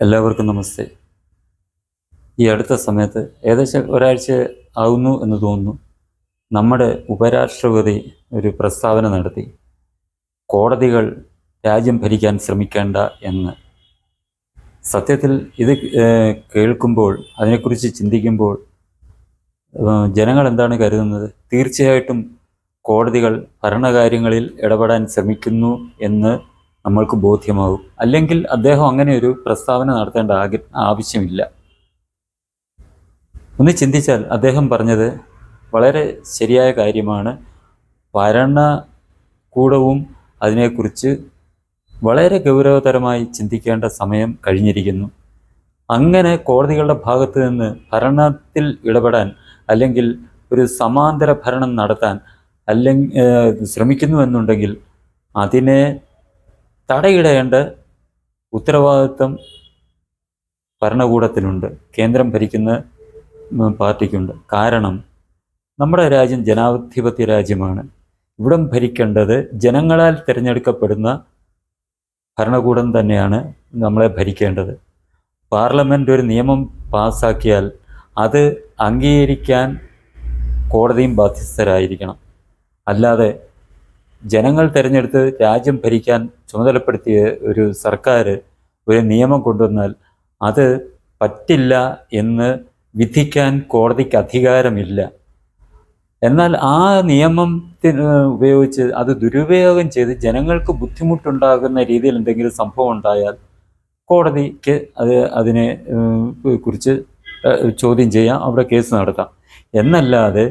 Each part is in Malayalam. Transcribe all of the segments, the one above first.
എല്ലാവർക്കും നമസ്തേ. ഈ അടുത്ത സമയത്ത് ഏകദേശം ഒരാഴ്ച ആവുന്നു എന്ന് തോന്നുന്നു, നമ്മുടെ ഉപരാഷ്ട്രപതി ഒരു പ്രസ്താവന നടത്തി. കോടതികൾ രാജ്യം ഭരിക്കാൻ ശ്രമിക്കേണ്ട എന്ന്. സത്യത്തിൽ ഇത് കേൾക്കുമ്പോൾ, അതിനെക്കുറിച്ച് ചിന്തിക്കുമ്പോൾ ജനങ്ങൾ എന്താണ് കരുതുന്നത്? തീർച്ചയായിട്ടും കോടതികൾ ഭരണകാര്യങ്ങളിൽ ഇടപെടാൻ ശ്രമിക്കുന്നു എന്ന് നമ്മൾക്ക് ബോധ്യമാകും. അല്ലെങ്കിൽ അദ്ദേഹം അങ്ങനെ ഒരു പ്രസ്താവന നടത്തേണ്ട ആവശ്യമില്ല. ഒന്ന് ചിന്തിച്ചാൽ അദ്ദേഹം പറഞ്ഞത് വളരെ ശരിയായ കാര്യമാണ്. ഭരണകൂടവും അതിനെക്കുറിച്ച് വളരെ ഗൗരവതരമായി ചിന്തിക്കേണ്ട സമയം കഴിഞ്ഞിരിക്കുന്നു. അങ്ങനെ കോടതികളുടെ ഭാഗത്ത് നിന്ന് ഭരണത്തിൽ ഇടപെടാൻ, അല്ലെങ്കിൽ ഒരു സമാന്തര ഭരണം നടത്താൻ ശ്രമിക്കുന്നുവെന്നുണ്ടെങ്കിൽ അതിനെ തടയിടേണ്ട ഉത്തരവാദിത്വം ഭരണകൂടത്തിനുണ്ട്, കേന്ദ്രം ഭരിക്കുന്ന പാർട്ടിക്കുണ്ട്. കാരണം നമ്മുടെ രാജ്യം ജനാധിപത്യ രാജ്യമാണ്. ഇവിടം ഭരിക്കേണ്ടത് ജനങ്ങളാൽ തിരഞ്ഞെടുക്കപ്പെടുന്ന ഭരണകൂടം തന്നെയാണ് നമ്മളെ ഭരിക്കേണ്ടത്. പാർലമെൻറ്റ് ഒരു നിയമം പാസ്സാക്കിയാൽ അത് അംഗീകരിക്കാൻ കോടതിയും ബാധ്യസ്ഥരായിരിക്കണം. അല്ലാതെ ജനങ്ങൾ തിരഞ്ഞെടുത്ത് രാജ്യം ഭരിക്കാൻ ചുമതലപ്പെടുത്തിയ ഒരു സർക്കാർ ഒരു നിയമം കൊണ്ടുവന്നാൽ അത് പറ്റില്ല എന്ന് വിധിക്കാൻ കോടതിക്ക് അധികാരമില്ല. എന്നാൽ ആ നിയമത്തിന് ഉപയോഗിച്ച് അത് ദുരുപയോഗം ചെയ്ത് ജനങ്ങൾക്ക് ബുദ്ധിമുട്ടുണ്ടാകുന്ന രീതിയിൽ എന്തെങ്കിലും സംഭവം ഉണ്ടായാൽ കോടതിക്ക് അതിനെ കുറിച്ച് ചോദ്യം ചെയ്യാം, അവിടെ കേസ് നടത്താം. എന്നല്ലാതെ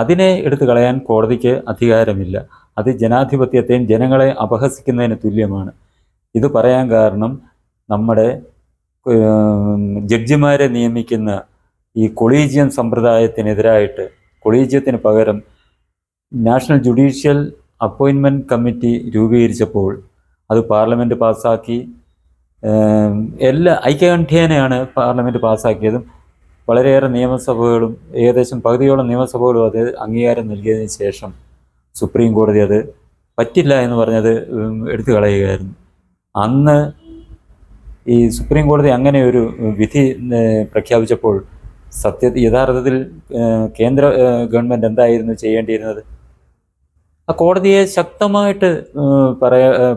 അതിനെ എടുത്തു കളയാൻ കോടതിക്ക് അധികാരമില്ല. അത് ജനാധിപത്യത്തെയും ജനങ്ങളെ അപഹസിക്കുന്നതിന് തുല്യമാണ്. ഇത് പറയാൻ കാരണം നമ്മുടെ ജഡ്ജിമാരെ നിയമിക്കുന്ന ഈ കൊളീജിയം സമ്പ്രദായത്തിനെതിരായിട്ട്, കൊളീജിയത്തിന് പകരം നാഷണൽ ജുഡീഷ്യൽ അപ്പോയിൻമെൻറ്റ് കമ്മിറ്റി രൂപീകരിച്ചപ്പോൾ അത് പാർലമെൻറ്റ് പാസ്സാക്കി. ഐക്യകണ്ഠ്യേനയാണ് പാർലമെൻറ്റ് പാസ്സാക്കിയതും. വളരെയേറെ നിയമസഭകളും, ഏകദേശം പകുതിയോളം നിയമസഭകളും അത് അംഗീകാരം നൽകിയതിന് ശേഷം സുപ്രീം കോടതി അത് പറ്റില്ല എന്ന് പറഞ്ഞത് എടുത്തു കളയുകയായിരുന്നു. അന്ന് ഈ സുപ്രീം കോടതി അങ്ങനെ ഒരു വിധി പ്രഖ്യാപിച്ചപ്പോൾ യഥാർത്ഥത്തിൽ കേന്ദ്ര ഗവൺമെൻറ് എന്തായിരുന്നു ചെയ്യേണ്ടിയിരുന്നത്? ആ കോടതിയെ ശക്തമായിട്ട്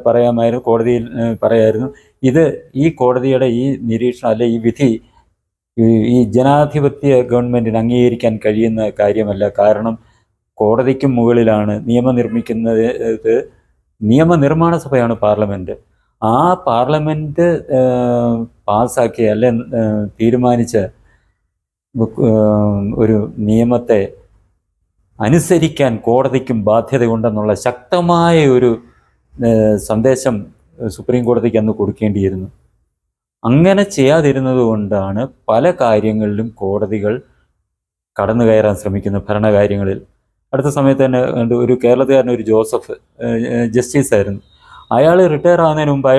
പറയാമായിരുന്നു. കോടതിയിൽ പറയായിരുന്നു, ഈ കോടതിയുടെ ഈ നിരീക്ഷണം അല്ലെ ഈ വിധി ഈ ജനാധിപത്യ ഗവൺമെൻറ്റിന് അംഗീകരിക്കാൻ കഴിയുന്ന കാര്യമല്ല. കാരണം കോടതിക്കും മുകളിലാണ് നിർമ്മിക്കുന്നത് നിയമനിർമ്മാണ സഭയാണ് പാർലമെൻറ്റ്. ആ പാർലമെൻറ്റ് പാസ്സാക്കിയ അല്ലെ തീരുമാനിച്ച ഒരു നിയമത്തെ അനുസരിക്കാൻ കോടതിക്കും ബാധ്യതയുണ്ടെന്നുള്ള ശക്തമായ ഒരു സന്ദേശം സുപ്രീം കോടതിക്ക് അന്ന് കൊടുക്കേണ്ടിയിരുന്നു. അങ്ങനെ ചെയ്യാതിരുന്നത് കൊണ്ടാണ് പല കാര്യങ്ങളിലും കോടതികൾ കടന്നു കയറാൻ ശ്രമിക്കുന്നത്. ഭരണകാര്യങ്ങളിൽ അടുത്ത സമയത്ത് തന്നെ ഒരു കേരളത്തുകാരൻ, ഒരു ജോസഫ് ജസ്റ്റിസായിരുന്നു. അയാൾ റിട്ടയർ ആകുന്നതിന് മുമ്പ്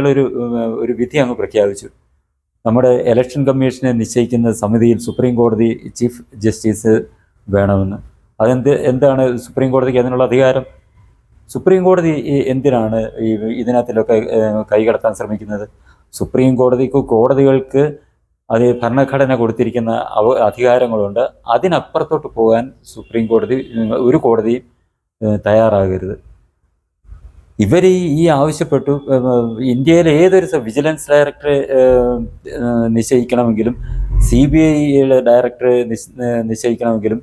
ഒരു വിധി അങ്ങ് പ്രഖ്യാപിച്ചു. നമ്മുടെ ഇലക്ഷൻ കമ്മീഷനെ നിശ്ചയിക്കുന്ന സമിതിയിൽ സുപ്രീം കോടതി ചീഫ് ജസ്റ്റിസ് വേണമെന്ന്. എന്താണ് സുപ്രീം കോടതിക്ക് അതിനുള്ള അധികാരം? സുപ്രീം കോടതി എന്തിനാണ് ഇതിനകത്തിലൊക്കെ കൈകടത്താൻ ശ്രമിക്കുന്നത്? സുപ്രീം കോടതികൾക്ക് അത് ഭരണഘടന കൊടുത്തിരിക്കുന്ന അധികാരങ്ങളുണ്ട്. അതിനപ്പുറത്തോട്ട് പോകാൻ ഒരു കോടതി തയ്യാറാകരുത്. ഇവർ ഈ ആവശ്യപ്പെട്ടു. ഇന്ത്യയിലെ ഏതൊരു വിജിലൻസ് ഡയറക്ടറെ നിശ്ചയിക്കണമെങ്കിലും, CBIയുടെ ഡയറക്ടറെ നിശ്ചയിക്കണമെങ്കിലും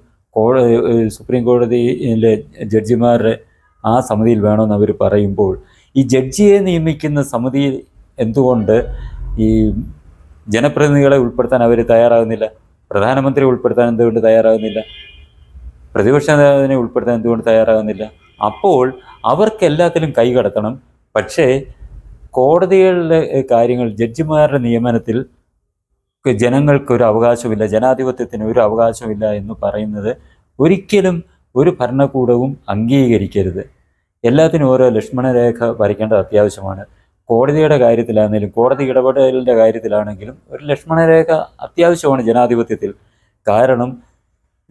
സുപ്രീം കോടതിയിലെ ജഡ്ജിമാരുടെ ആ സമിതിയിൽ വേണമെന്ന് അവർ പറയുമ്പോൾ, ഈ ജഡ്ജിയെ നിയമിക്കുന്ന സമിതി എന്തുകൊണ്ട് ഈ ജനപ്രതിനിധികളെ ഉൾപ്പെടുത്താൻ അവർ തയ്യാറാകുന്നില്ല? പ്രധാനമന്ത്രി ഉൾപ്പെടുത്താൻ എന്തുകൊണ്ട് തയ്യാറാകുന്നില്ല? പ്രതിപക്ഷ നേതാവിനെ ഉൾപ്പെടുത്താൻ എന്തുകൊണ്ട് തയ്യാറാകുന്നില്ല? അപ്പോൾ അവർക്കെല്ലാത്തിലും കൈകടത്തണം. പക്ഷേ കോടതികളിലെ കാര്യങ്ങൾ, ജഡ്ജിമാരുടെ നിയമനത്തിൽ ജനങ്ങൾക്കൊരു അവകാശമില്ല, ജനാധിപത്യത്തിന് ഒരു അവകാശമില്ല എന്ന് പറയുന്നത് ഒരിക്കലും ഒരു ഭരണകൂടവും അംഗീകരിക്കരുത്. എല്ലാത്തിനും ഓരോ ലക്ഷ്മണരേഖ വരയ്ക്കേണ്ടത് അത്യാവശ്യമാണ്. കോടതിയുടെ കാര്യത്തിലാണെങ്കിലും, കോടതി ഇടപെടലിൻ്റെ കാര്യത്തിലാണെങ്കിലും ഒരു ലക്ഷ്മണരേഖ അത്യാവശ്യമാണ് ജനാധിപത്യത്തിൽ. കാരണം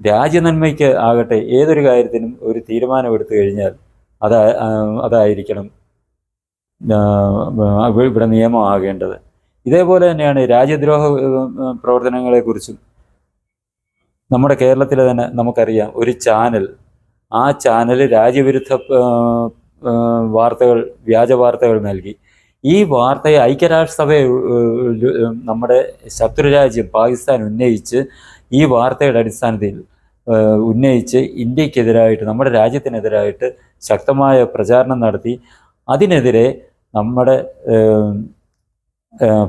രാജ്യനന്മയ്ക്ക് ആകട്ടെ ഏതൊരു കാര്യത്തിനും ഒരു തീരുമാനമെടുത്തു കഴിഞ്ഞാൽ അതായിരിക്കണം ഇവിടെ നിയമമാകേണ്ടത്. ഇതേപോലെ തന്നെയാണ് രാജ്യദ്രോഹ പ്രവർത്തനങ്ങളെക്കുറിച്ചും. നമ്മുടെ കേരളത്തിൽ തന്നെ നമുക്കറിയാം ഒരു ചാനൽ, ആ ചാനൽ രാജ്യവിരുദ്ധ വാർത്തകൾ, വ്യാജ വാർത്തകൾ നൽകി. ഈ വാർത്തയെ ഐക്യരാഷ്ട്രസഭ നമ്മുടെ ശത്രുരാജ്യം പാകിസ്ഥാൻ ഉന്നയിച്ച്, ഈ വാർത്തയുടെ അടിസ്ഥാനത്തിൽ ഉന്നയിച്ച് ഇന്ത്യക്കെതിരായിട്ട്, നമ്മുടെ രാജ്യത്തിനെതിരായിട്ട് ശക്തമായ പ്രചാരണം നടത്തി. അതിനെതിരെ നമ്മുടെ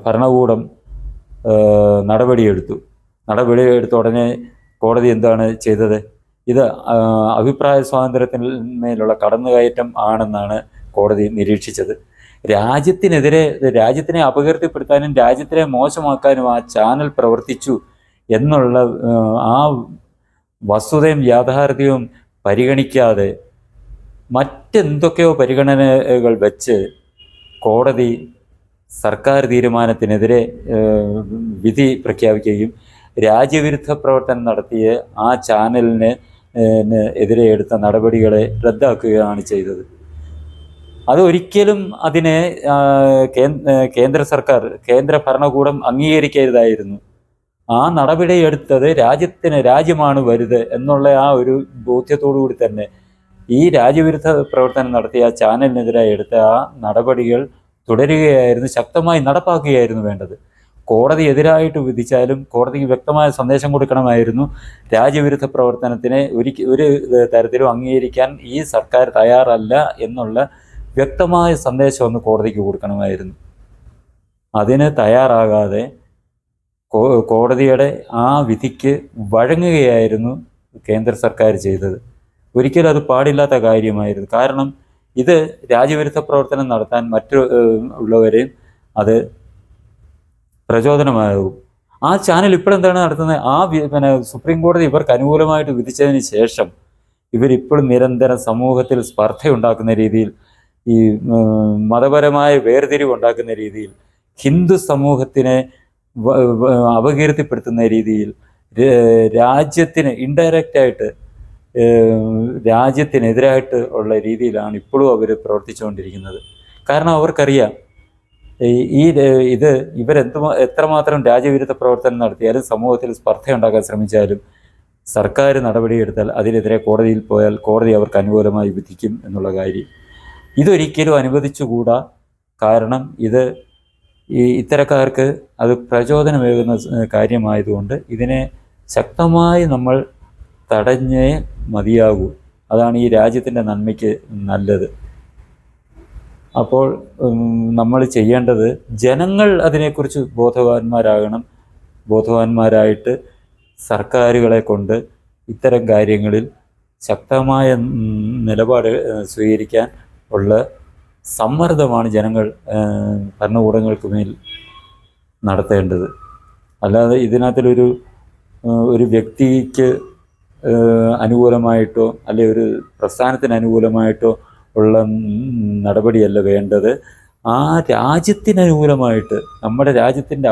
ഭരണകൂടം നടപടിയെടുത്ത ഉടനെ കോടതി എന്താണ് ചെയ്തത്? ഇത് അഭിപ്രായ സ്വാതന്ത്ര്യത്തിന്മേലുള്ള കടന്നുകയറ്റം ആണെന്നാണ് കോടതി നിരീക്ഷിച്ചത്. രാജ്യത്തിനെ അപകീർത്തിപ്പെടുത്താനും രാജ്യത്തിനെ മോശമാക്കാനും ആ ചാനൽ പ്രവർത്തിച്ചു എന്നുള്ള ആ വസ്തുതയും യാഥാർത്ഥ്യവും പരിഗണിക്കാതെ മറ്റെന്തൊക്കെയോ പരിഗണനകൾ വെച്ച് കോടതി സർക്കാർ തീരുമാനത്തിനെതിരെ വിധി പ്രഖ്യാപിക്കുകയും രാജ്യവിരുദ്ധ പ്രവർത്തനം നടത്തിയ ആ ചാനലിന് എതിരെ എടുത്ത നടപടികളെ റദ്ദാക്കുകയാണ് ചെയ്തത്. അതൊരിക്കലും അതിനെ കേന്ദ്ര സർക്കാർ, കേന്ദ്ര ഭരണകൂടം അംഗീകരിക്കരുതായിരുന്നു. ആ നടപടി എടുത്തത് രാജ്യമാണ് വലുത് എന്നുള്ള ആ ഒരു ബോധ്യത്തോടു കൂടി തന്നെ ഈ രാജ്യവിരുദ്ധ പ്രവർത്തനം നടത്തിയ ആ ചാനലിനെതിരായി എടുത്ത ആ നടപടികൾ തുടരുകയായിരുന്നു, ശക്തമായി നടപ്പാക്കുകയായിരുന്നു വേണ്ടത്. കോടതി എതിരായിട്ട് വിധിച്ചാലും കോടതിക്ക് വ്യക്തമായ സന്ദേശം കൊടുക്കണമായിരുന്നു. രാജ്യവിരുദ്ധ പ്രവർത്തനത്തിനെ ഒരു തരത്തിലും അംഗീകരിക്കാൻ ഈ സർക്കാർ തയ്യാറല്ല എന്നുള്ള വ്യക്തമായ സന്ദേശം ഒന്ന് കോടതിക്ക് കൊടുക്കണമായിരുന്നു. അതിന് തയ്യാറാകാതെ കോടതിയുടെ ആ വിധിക്ക് വഴങ്ങുകയായിരുന്നു കേന്ദ്ര സർക്കാർ ചെയ്തത്. ഒരിക്കലും അത് പാടില്ലാത്ത കാര്യമായിരുന്നു. കാരണം ഇത് രാജ്യവിരുദ്ധ പ്രവർത്തനം നടത്താൻ ഉള്ളവരെയും അത് പ്രചോദനമാകും. ആ ചാനൽ ഇപ്പോഴെന്താണ് നടത്തുന്നത്? സുപ്രീം കോടതി ഇവർക്ക് അനുകൂലമായിട്ട് വിധിച്ചതിന് ശേഷം ഇവരിപ്പോഴും നിരന്തരം സമൂഹത്തിൽ സ്പർദ്ധയുണ്ടാക്കുന്ന രീതിയിൽ, ഈ മതപരമായ വേർതിരിവുണ്ടാക്കുന്ന രീതിയിൽ, ഹിന്ദു സമൂഹത്തിനെ അപകീർത്തിപ്പെടുത്തുന്ന രീതിയിൽ, രാജ്യത്തിന് ഇൻഡയറക്റ്റായിട്ട് രാജ്യത്തിനെതിരായിട്ട് ഉള്ള രീതിയിലാണ് ഇപ്പോഴും അവർ പ്രവർത്തിച്ചുകൊണ്ടിരിക്കുന്നത്. കാരണം അവർക്കറിയാം എത്രമാത്രം രാജ്യവിരുദ്ധ പ്രവർത്തനം നടത്തിയാലും സമൂഹത്തിൽ സ്പർദ്ധയുണ്ടാക്കാൻ ശ്രമിച്ചാലും സർക്കാർ നടപടിയെടുത്താൽ അതിനെതിരെ കോടതിയിൽ പോയാൽ കോടതി അവർക്ക് അനുകൂലമായി വിധിക്കും എന്നുള്ള കാര്യം ഇതൊരിക്കലും അനുവദിച്ചുകൂടാ. കാരണം ഇത്തരക്കാർക്ക് അത് പ്രചോദനമേകുന്ന കാര്യമായതുകൊണ്ട് ഇതിനെ ശക്തമായി നമ്മൾ തടഞ്ഞേ മതിയാകൂ. അതാണ് ഈ രാജ്യത്തിൻ്റെ നന്മയ്ക്ക് നല്ലത്. അപ്പോൾ നമ്മൾ ചെയ്യേണ്ടത് ജനങ്ങൾ അതിനെക്കുറിച്ച് ബോധവാന്മാരായിട്ട് സർക്കാരുകളെ കൊണ്ട് ഇത്തരം കാര്യങ്ങളിൽ ശക്തമായ നിലപാട് സ്വീകരിക്കാൻ ഉള്ള സമ്മർദ്ദമാണ് ജനങ്ങൾ ഭരണകൂടങ്ങൾക്ക് മേൽ നടത്തേണ്ടത്. അല്ലാതെ ഇതിനകത്തിലൊരു വ്യക്തിക്ക് അനുകൂലമായിട്ടോ അല്ലെ ഒരു പ്രസ്ഥാനത്തിന് അനുകൂലമായിട്ടോ ഉള്ള നടപടിയല്ല വേണ്ടത്. ആ രാജ്യത്തിന് അനുകൂലമായിട്ട്, നമ്മുടെ രാജ്യത്തിൻ്റെ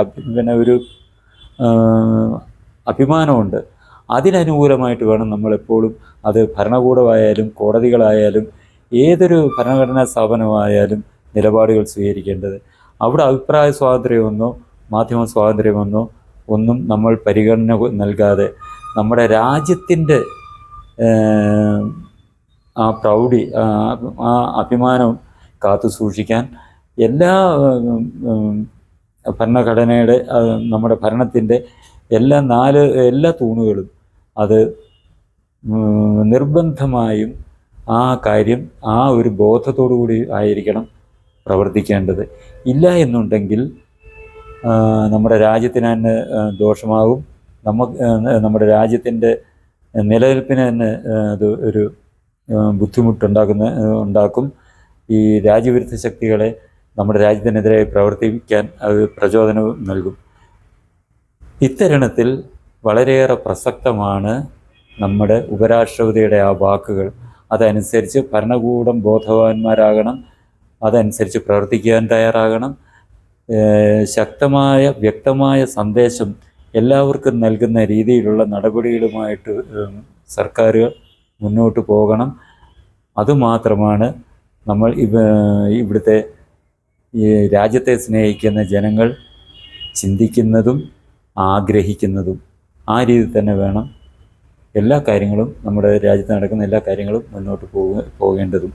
ഒരു അഭിമാനമുണ്ട്, അതിനനുകൂലമായിട്ട് വേണം നമ്മളെപ്പോഴും, അത് ഭരണകൂടമായാലും കോടതികളായാലും ഏതൊരു ഭരണഘടനാ സ്ഥാപനമായാലും നിലപാടുകൾ സ്വീകരിക്കേണ്ടത്. അവിടെ അഭിപ്രായ സ്വാതന്ത്ര്യമൊന്നോ മാധ്യമ സ്വാതന്ത്ര്യമൊന്നോ ഒന്നും നമ്മൾ പരിഗണന നൽകാതെ നമ്മുടെ രാജ്യത്തിൻ്റെ ആ പ്രൗഢി, ആ അഭിമാനം കാത്തു സൂക്ഷിക്കാൻ എല്ലാ ഭരണഘടനയുടെ, നമ്മുടെ ഭരണത്തിൻ്റെ എല്ലാ തൂണുകളും അത് നിർബന്ധമായും ആ കാര്യം ആ ഒരു ബോധത്തോടു കൂടി ആയിരിക്കണം പ്രവർത്തിക്കേണ്ടത്. ഇല്ല എന്നുണ്ടെങ്കിൽ നമ്മുടെ രാജ്യത്തിന് തന്നെ ദോഷമാകും. നമ്മുടെ രാജ്യത്തിൻ്റെ നിലനിൽപ്പിന് തന്നെ അത് ഒരു ഉണ്ടാക്കും. ഈ രാജ്യവിരുദ്ധ ശക്തികളെ നമ്മുടെ രാജ്യത്തിനെതിരെ പ്രവർത്തിക്കാൻ അത് പ്രചോദനവും നൽകും. ഇത്തരുണത്തിൽ വളരെയേറെ പ്രസക്തമാണ് നമ്മുടെ ഉപരാഷ്ട്രപതിയുടെ ആ വാക്കുകൾ. അതനുസരിച്ച് ഭരണകൂടം ബോധവാന്മാരാകണം, അതനുസരിച്ച് പ്രവർത്തിക്കാൻ തയ്യാറാകണം. ശക്തമായ വ്യക്തമായ സന്ദേശം എല്ലാവർക്കും നൽകുന്ന രീതിയിലുള്ള നടപടികളുമായിട്ട് സർക്കാരുകൾ മുന്നോട്ട് പോകണം. അതുമാത്രമാണ് നമ്മൾ ഇവിടുത്തെ ഈ രാജ്യത്തെ സ്നേഹിക്കുന്ന ജനങ്ങൾ ചിന്തിക്കുന്നതും ആഗ്രഹിക്കുന്നതും. ആ രീതിയിൽ തന്നെ വേണം എല്ലാ കാര്യങ്ങളും, നമ്മുടെ രാജ്യത്ത് നടക്കുന്ന എല്ലാ കാര്യങ്ങളും മുന്നോട്ട് പോകേണ്ടതും.